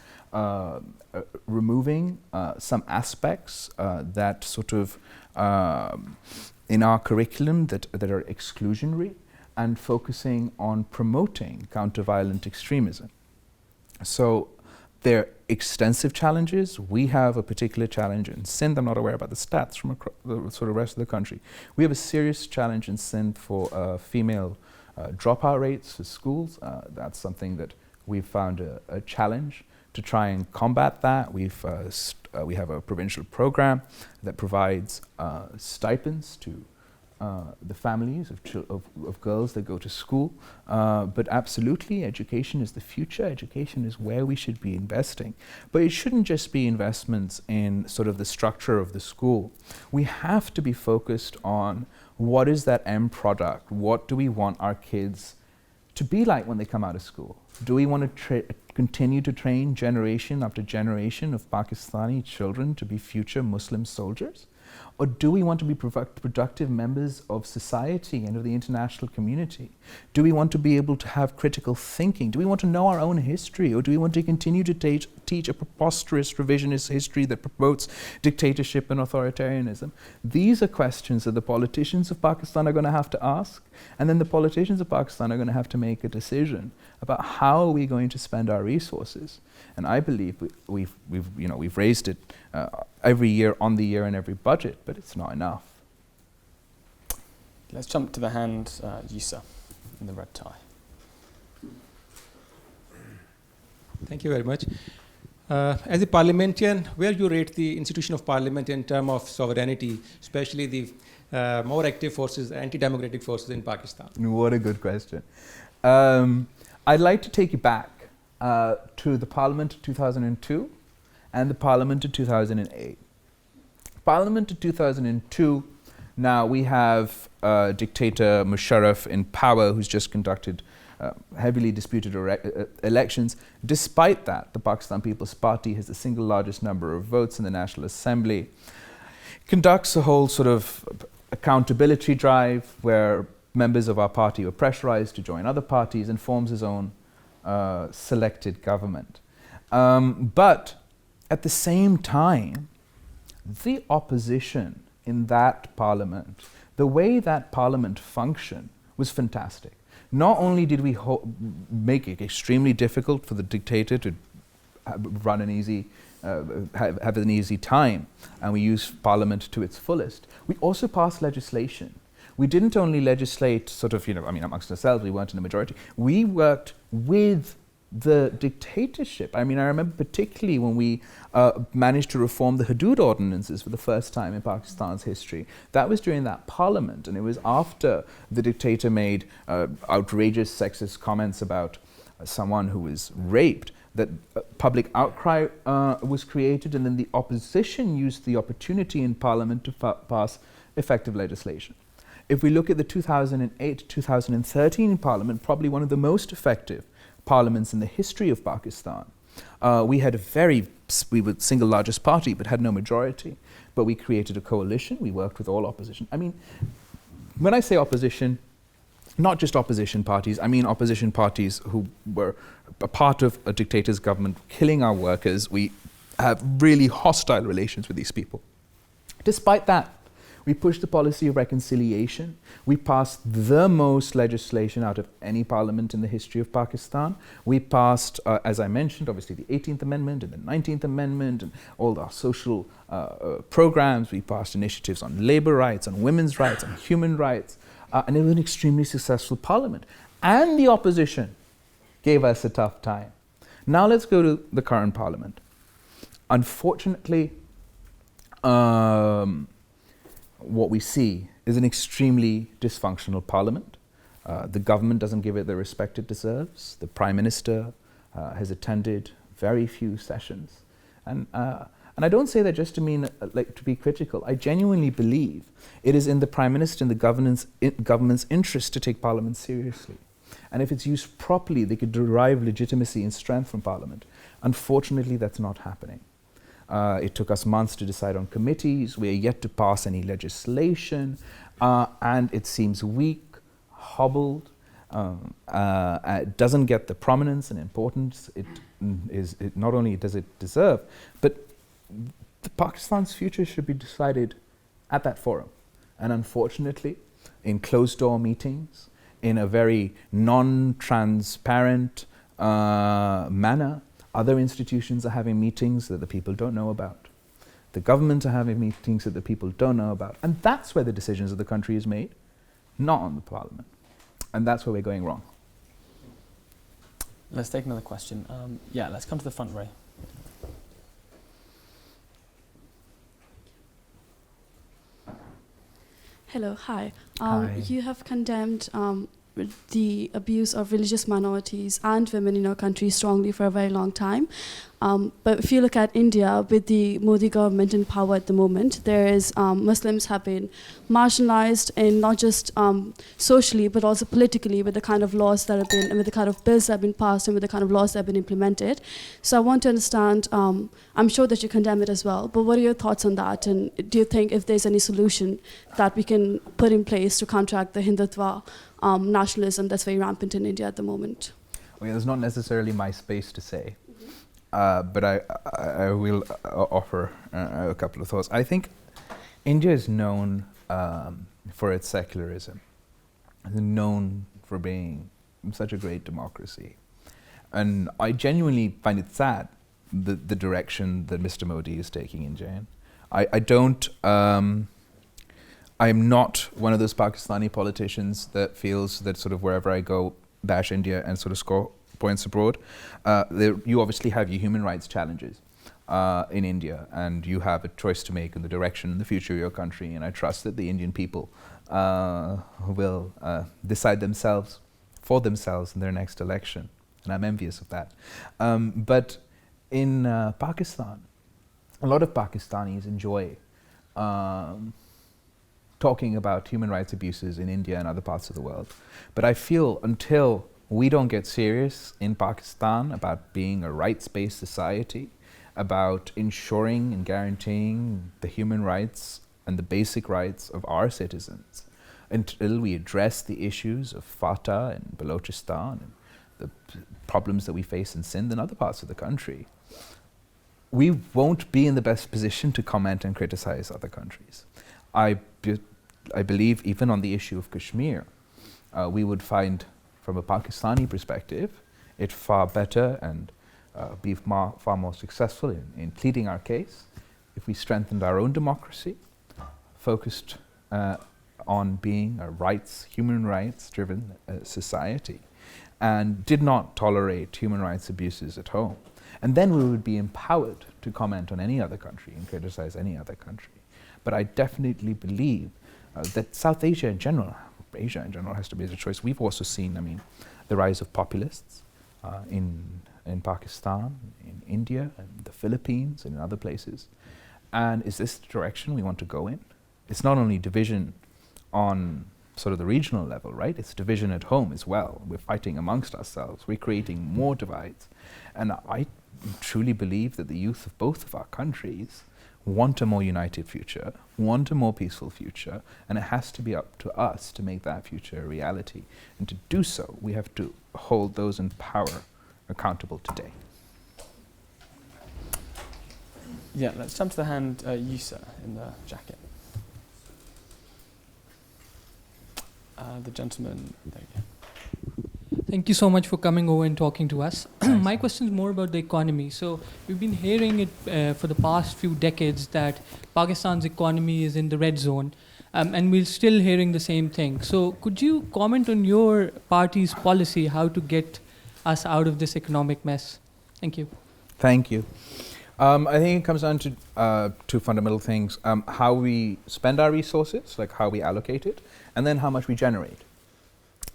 removing some aspects that sort of in our curriculum that are exclusionary, and focusing on promoting counter-violent extremism. So there are extensive challenges. We have a particular challenge in Sindh. I'm not aware about the stats from the sort of rest of the country. We have a serious challenge in Sindh for female dropout rates for schools. That's something that we've found a challenge to try and combat that. We have a provincial program that provides stipends to the families of girls that go to school. But absolutely, education is the future. Education is where we should be investing. But it shouldn't just be investments in sort of the structure of the school. We have to be focused on what is that end product? What do we want our kids to be like when they come out of school? Do we want to continue to train generation after generation of Pakistani children to be future Muslim soldiers? Or do we want to be productive members of society and of the international community? Do we want to be able to have critical thinking? Do we want to know our own history? Or do we want to continue to teach a preposterous revisionist history that promotes dictatorship and authoritarianism? These are questions that the politicians of Pakistan are going to have to ask. And then the politicians of Pakistan are going to have to make a decision about how are we going to spend our resources. And I believe we've raised it every year on the year and every budget, but it's not enough. Let's jump to the hand, Yusa, in the red tie. Thank you very much. As a parliamentarian, where you rate the institution of parliament in terms of sovereignty, especially the more active forces, anti-democratic forces in Pakistan? What a good question. I'd like to take you back to the Parliament of 2002 and the Parliament of 2008. Parliament of 2002, now we have dictator Musharraf in power, who's just conducted heavily disputed elections. Despite that, the Pakistan People's Party has the single largest number of votes in the National Assembly, conducts a whole sort of accountability drive where members of our party were pressurized to join other parties, and forms his own selected government. But at the same time, the opposition in that parliament, the way that parliament functioned was fantastic. Not only did we make it extremely difficult for the dictator to run an easy, have an easy time, and we used parliament to its fullest, we also passed legislation. We didn't only legislate sort of, amongst ourselves, we weren't in the majority. We worked with the dictatorship. I remember particularly when we managed to reform the Hudud ordinances for the first time in Pakistan's history. That was during that parliament, and it was after the dictator made outrageous sexist comments about someone who was raped that public outcry was created, and then the opposition used the opportunity in parliament to pass effective legislation. If we look at the 2008-2013 parliament, probably one of the most effective parliaments in the history of Pakistan. We were the single largest party, but had no majority. But we created a coalition. We worked with all opposition. When I say opposition, not just opposition parties, I mean opposition parties who were a part of a dictator's government killing our workers. We have really hostile relations with these people. Despite that, we pushed the policy of reconciliation. We passed the most legislation out of any parliament in the history of Pakistan. We passed, as I mentioned, obviously the 18th Amendment and the 19th Amendment and all our social programs. We passed initiatives on labor rights, on women's rights, on human rights. And it was an extremely successful parliament. And the opposition gave us a tough time. Now let's go to the current parliament. Unfortunately, what we see is an extremely dysfunctional parliament. The government doesn't give it the respect it deserves. The Prime Minister has attended very few sessions. And And I don't say that just to mean like to be critical. I genuinely believe it is in the Prime Minister and the government's interest to take Parliament seriously. And if it's used properly, they could derive legitimacy and strength from Parliament. Unfortunately, that's not happening. It took us months to decide on committees. We are yet to pass any legislation. And it seems weak, hobbled. It doesn't get the prominence and importance it not only does it deserve, but Pakistan's future should be decided at that forum. And unfortunately, in closed-door meetings, in a very non-transparent manner, other institutions are having meetings that the people don't know about. The government are having meetings that the people don't know about. And that's where the decisions of the country is made, not on the Parliament. And that's where we're going wrong. Let's take another question. Yeah, let's come to the front row. Hello, hi. Hi. You have condemned the abuse of religious minorities and women in our country strongly for a very long time. But if you look at India, with the Modi government in power at the moment, Muslims have been marginalized, in not just socially, but also politically, with the kind of laws that have been, and with the kind of bills that have been passed, and with the kind of laws that have been implemented. So I want to understand, I'm sure that you condemn it as well, but what are your thoughts on that? And do you think if there's any solution that we can put in place to counteract the Hindutva nationalism that's very rampant in India at the moment? Well, it's not necessarily my space to say, but I will offer a couple of thoughts. I think India is known for its secularism, known for being such a great democracy. And I genuinely find it sad, the direction that Mr. Modi is taking India in. I'm not one of those Pakistani politicians that feels that sort of wherever I go, bash India and sort of score points abroad. You obviously have your human rights challenges in India, and you have a choice to make in the direction and the future of your country, and I trust that the Indian people will decide for themselves in their next election, and I'm envious of that. But in Pakistan, a lot of Pakistanis enjoy talking about human rights abuses in India and other parts of the world. But I feel until we don't get serious in Pakistan about being a rights-based society, about ensuring and guaranteeing the human rights and the basic rights of our citizens, until we address the issues of Fatah and Balochistan and the problems that we face in Sindh and other parts of the country, we won't be in the best position to comment and criticize other countries. I believe even on the issue of Kashmir, we would find, from a Pakistani perspective, it far better and be far more successful in pleading our case if we strengthened our own democracy, focused on being a human rights-driven society, and did not tolerate human rights abuses at home. And then we would be empowered to comment on any other country and criticize any other country. But I definitely believe that South Asia in general, Asia in general, has to be a choice. We've also seen, the rise of populists in Pakistan, in India, and the Philippines, and in other places. And is this the direction we want to go in? It's not only division on sort of the regional level, right? It's division at home as well. We're fighting amongst ourselves. We're creating more divides. And I truly believe that the youth of both of our countries want a more united future, want a more peaceful future, and it has to be up to us to make that future a reality. And to do so, we have to hold those in power accountable today. Yeah, let's jump to the hand, you sir, in the jacket. The gentleman, there you go. Thank you so much for coming over and talking to us. My question is more about the economy. So we've been hearing it for the past few decades that Pakistan's economy is in the red zone, and we're still hearing the same thing. So could you comment on your party's policy, how to get us out of this economic mess? Thank you. Thank you. I think it comes down to two fundamental things. How we spend our resources, like how we allocate it, and then how much we generate.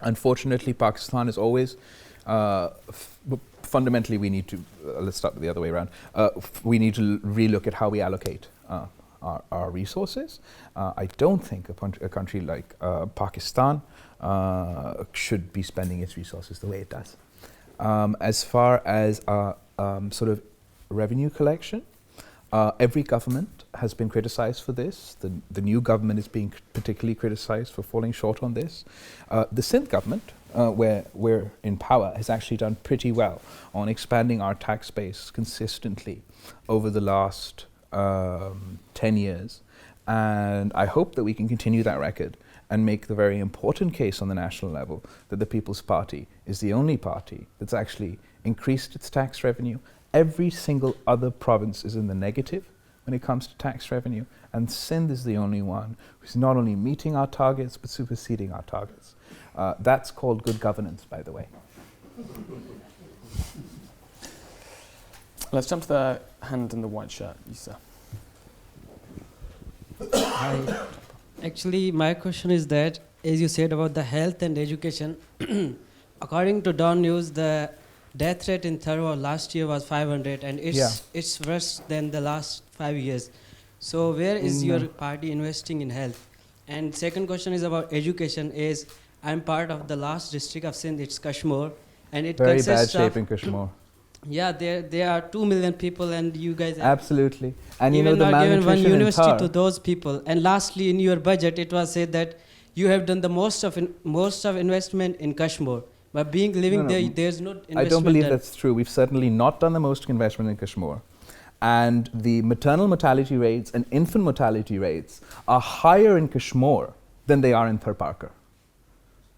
Unfortunately, Pakistan is always, fundamentally we need to, let's start with the other way around, we need to relook at how we allocate our resources. I don't think a country like Pakistan should be spending its resources the way it does. As far as sort of revenue collection, every government has been criticized for this. The new government is being particularly criticized for falling short on this. The Sindh government, where we're in power, has actually done pretty well on expanding our tax base consistently over the last 10 years. And I hope that we can continue that record and make the very important case on the national level that the People's Party is the only party that's actually increased its tax revenue. Every single other province is in the negative when it comes to tax revenue, and Sindh is the only one who's not only meeting our targets but superseding our targets. That's called good governance, by the way. Let's jump to the hand in the white shirt, you sir. Hi. Actually, my question is that, as you said about the health and education, according to Dawn News, the death rate in Tharwa last year was 500, and it's worse than the last 5 years. So where is your party investing in health? And second question is about education. Is I'm part of the last district of Sindh, it's Kashmir, and it very bad consists shape of, in Kashmir. yeah, there are 2 million people, and you guys Absolutely. And you know even the not given one malnutrition in university Thar. to those people. And lastly, in your budget, it was said that you have done the most of investment in Kashmir. But being living there, there's no investment. I don't believe done. that's true. We've certainly not done the most investment in Kashmir. And the maternal mortality rates and infant mortality rates are higher in Kashmir than they are in Tharparkar.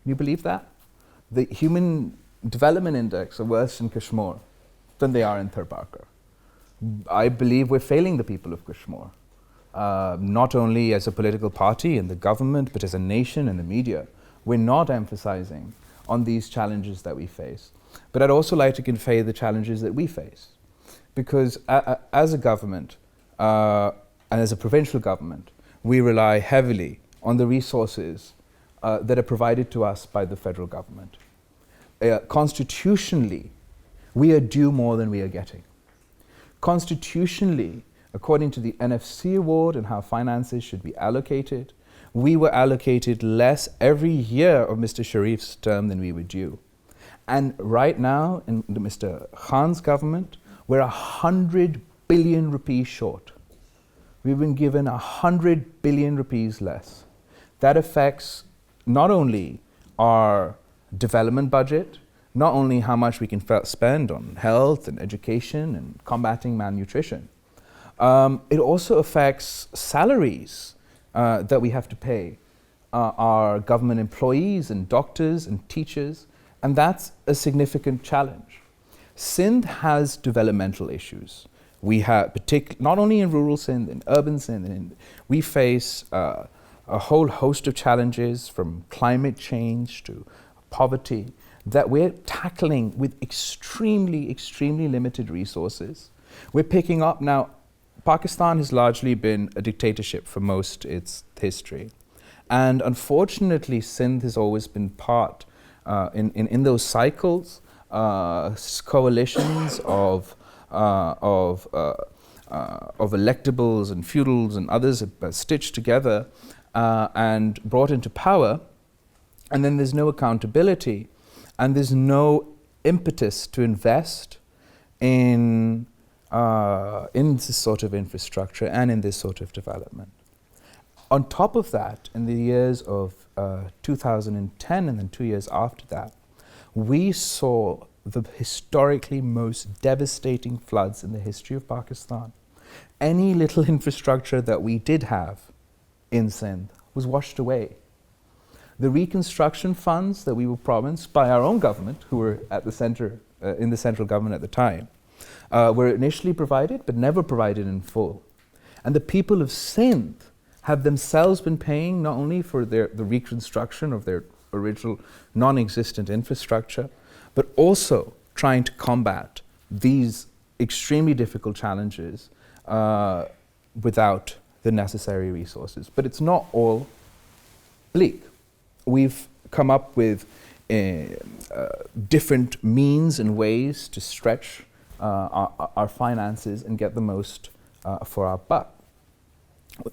Do you believe that? The Human Development Index are worse in Kashmir than they are in Tharparkar. I believe we're failing the people of Kashmir, not only as a political party and the government, but as a nation and the media. We're not emphasizing on these challenges that we face. But I'd also like to convey the challenges that we face. Because as a government, and as a provincial government, we rely heavily on the resources that are provided to us by the federal government. Constitutionally, we are due more than we are getting. Constitutionally, according to the NFC award and how finances should be allocated, we were allocated less every year of Mr. Sharif's term than we were due. And right now, in Mr. Khan's government, we're 100 billion rupees short. We've been given 100 billion rupees less. That affects not only our development budget, not only how much we can spend on health and education and combating malnutrition, it also affects salaries that we have to pay our government employees and doctors and teachers, and that's a significant challenge. Sindh has developmental issues. We have, not only in rural Sindh, in urban Sindh, we face a whole host of challenges from climate change to poverty that we're tackling with extremely, extremely limited resources. We're picking up now. Pakistan has largely been a dictatorship for most its history. And unfortunately, Sindh has always been part in those cycles, coalitions of electables and feudals and others stitched together and brought into power. And then there's no accountability and there's no impetus to invest in this sort of infrastructure and in this sort of development. On top of that, in the years of 2010 and then 2 years after that, we saw the historically most devastating floods in the history of Pakistan. Any little infrastructure that we did have in Sindh was washed away. The reconstruction funds that we were promised by our own government, who were at the center, in the central government at the time, were initially provided, but never provided in full. And the people of Sindh have themselves been paying not only for the reconstruction of their original non-existent infrastructure, but also trying to combat these extremely difficult challenges without the necessary resources. But it's not all bleak. We've come up with different means and ways to stretch our finances and get the most for our buck.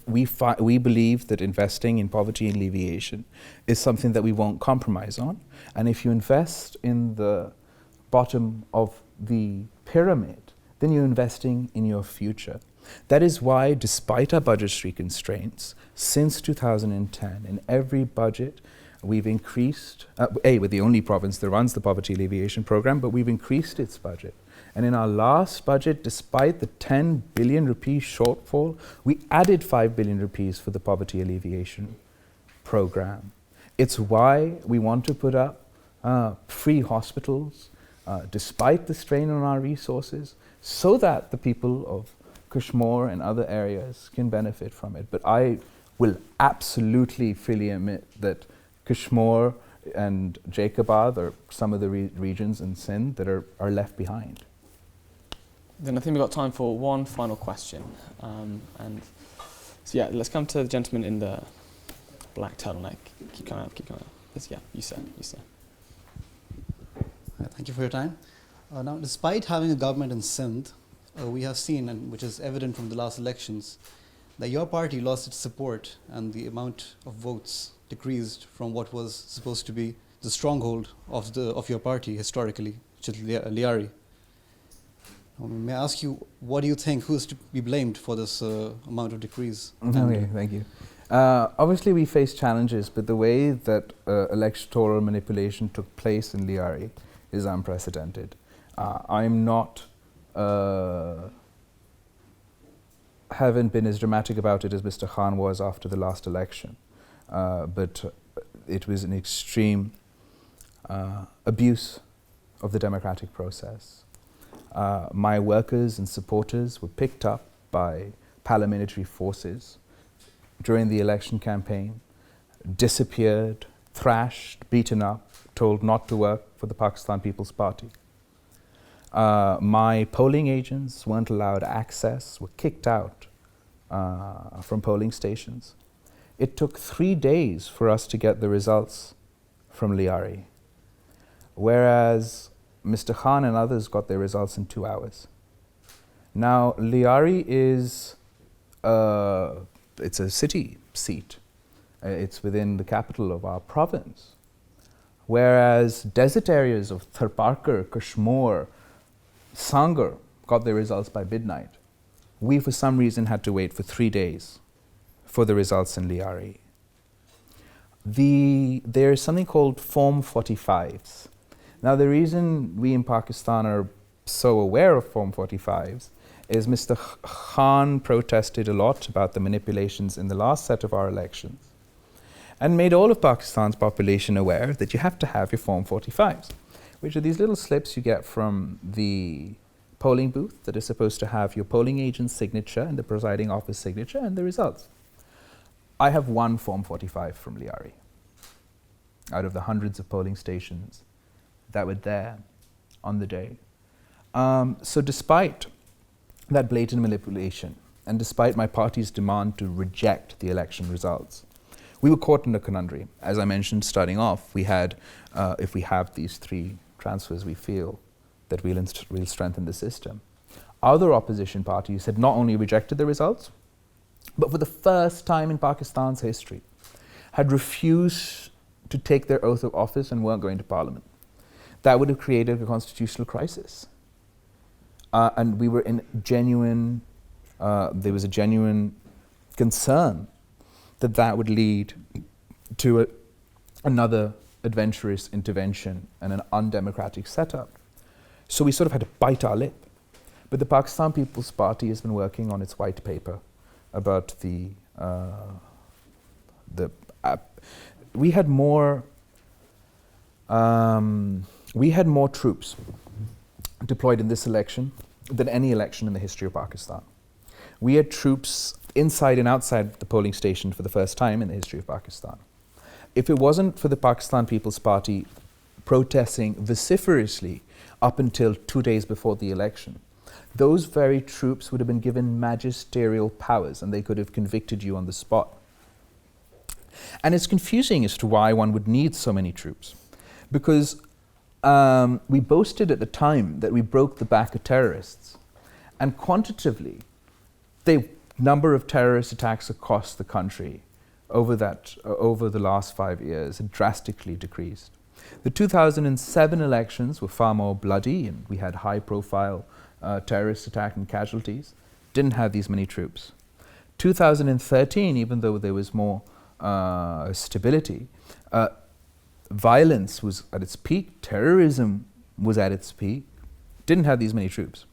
We believe that investing in poverty alleviation is something that we won't compromise on. And if you invest in the bottom of the pyramid, then you're investing in your future. That is why, despite our budgetary constraints, since 2010, in every budget, we've increased, we're the only province that runs the poverty alleviation program, but we've increased its budget. And in our last budget, despite the 10 billion rupees shortfall, we added 5 billion rupees for the poverty alleviation program. It's why we want to put up free hospitals, despite the strain on our resources, so that the people of Kashmir and other areas can benefit from it. But I will absolutely freely admit that Kashmir and Jacobabad are some of the regions in Sindh that are left behind. Then I think we've got time for one final question. And so yeah, let's come to the gentleman in the black turtleneck. Keep coming up, keep coming up. Yes, yeah, you sir. Thank you for your time. Now, despite having a government in Sindh, we have seen, and which is evident from the last elections, that your party lost its support and the amount of votes decreased from what was supposed to be the stronghold of your party historically, which is Liari. May I ask you, what do you think, who is to be blamed for this amount of decrease? Okay, thank you. Obviously we face challenges, but the way that electoral manipulation took place in Liari is unprecedented. I'm not, haven't been as dramatic about it as Mr. Khan was after the last election, but it was an extreme abuse of the democratic process. My workers and supporters were picked up by paramilitary forces during the election campaign, disappeared, thrashed, beaten up, told not to work for the Pakistan People's Party. My polling agents weren't allowed access, were kicked out from polling stations. It took 3 days for us to get the results from Liari, whereas Mr. Khan and others got their results in 2 hours. Now, Liari is, it's a city seat. It's within the capital of our province. Whereas desert areas of Tharparkar, Kashmir, Sangar got their results by midnight. We, for some reason, had to wait for 3 days for the results in Liari. There's something called Form 45s. Now, the reason we in Pakistan are so aware of Form 45s is Mr. Khan protested a lot about the manipulations in the last set of our elections and made all of Pakistan's population aware that you have to have your Form 45s, which are these little slips you get from the polling booth that is supposed to have your polling agent's signature and the presiding officer's signature and the results. I have one Form 45 from Liari out of the hundreds of polling stations that were there on the day. So despite that blatant manipulation and despite my party's demand to reject the election results, we were caught in a conundrum. As I mentioned starting off, we had, if we have these 3 transfers, we feel that we'll strengthen the system. Other opposition parties had not only rejected the results, but for the first time in Pakistan's history, had refused to take their oath of office and weren't going to parliament. That would have created a constitutional crisis. And we were in genuine, there was a genuine concern that that would lead to another adventurous intervention and an undemocratic setup. So we sort of had to bite our lip. But the Pakistan People's Party has been working on its white paper about we had more troops deployed in this election than any election in the history of Pakistan. We had troops inside and outside the polling station for the first time in the history of Pakistan. If it wasn't for the Pakistan People's Party protesting vociferously up until 2 days before the election, those very troops would have been given magisterial powers and they could have convicted you on the spot. And it's confusing as to why one would need so many troops. because we boasted at the time that we broke the back of terrorists. And quantitatively, the number of terrorist attacks across the country over the last 5 years had drastically decreased. The 2007 elections were far more bloody, and we had high-profile terrorist attack and casualties. Didn't have these many troops. 2013, even though there was more stability, violence was at its peak, terrorism was at its peak, didn't have these many troops.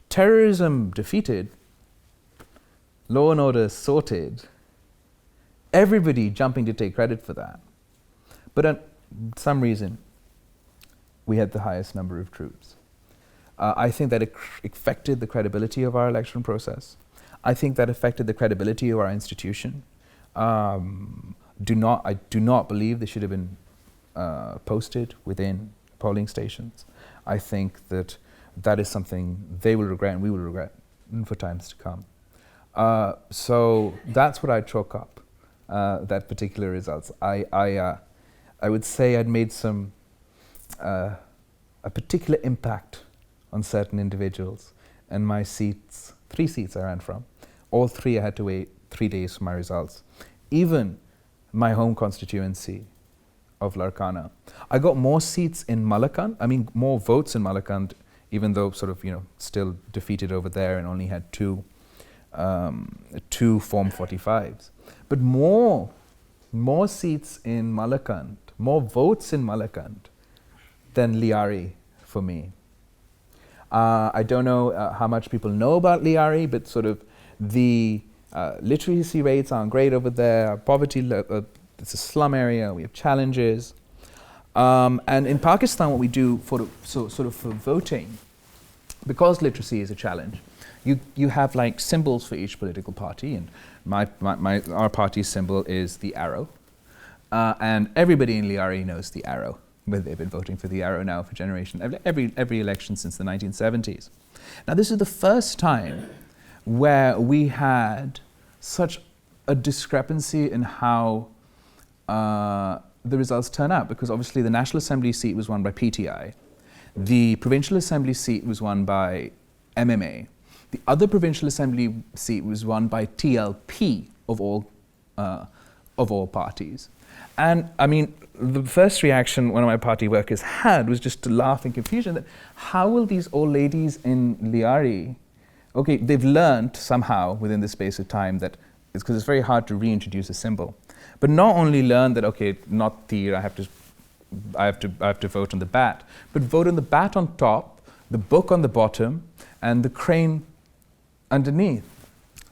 Terrorism defeated, law and order sorted, everybody jumping to take credit for that. But for some reason, we had the highest number of troops. I think that it affected the credibility of our election process. I think that affected the credibility of our institution. I do not believe they should have been posted within polling stations. I think that is something they will regret and we will regret for times to come. So that's what I chalk up, that particular results. I would say I'd made a particular impact on certain individuals, and my seats, 3 seats I ran from, all 3 I had to wait 3 days for my results. Even my home constituency of Larkana, I got more seats in Malakand, more votes in Malakand, even though still defeated over there and only had 2 Form 45s. But more seats in Malakand, more votes in Malakand than Liari for me. I don't know how much people know about Liari, but the literacy rates aren't great over there. Poverty, it's a slum area. We have challenges. And in Pakistan, what we do for voting, because literacy is a challenge, you have symbols for each political party, and our party's symbol is the arrow. And everybody in Liari knows the arrow. But they've been voting for the arrow now for generations, every election since the 1970s. Now, this is the first time where we had such a discrepancy in how the results turn out, because obviously the National Assembly seat was won by PTI, the Provincial Assembly seat was won by MMA, the other Provincial Assembly seat was won by TLP of all parties. And the first reaction one of my party workers had was just to laugh in confusion that how will these old ladies in Liari, okay, they've learned somehow within the space of time that it's because it's very hard to reintroduce a symbol, but not only learn that, okay, not tir, I have to vote on the bat, but vote on the bat on top, the book on the bottom, and the crane underneath.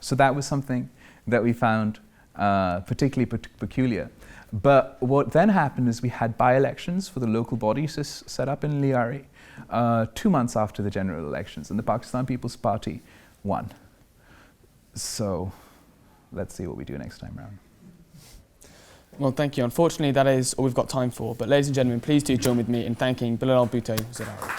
So that was something that we found particularly peculiar. But what then happened is we had by-elections for the local bodies set up in Liari 2 months after the general elections, and the Pakistan People's Party won. So let's see what we do next time round. Well, thank you. Unfortunately, that is all we've got time for. But ladies and gentlemen, please do join with me in thanking Bilawal Bhutto Zardari.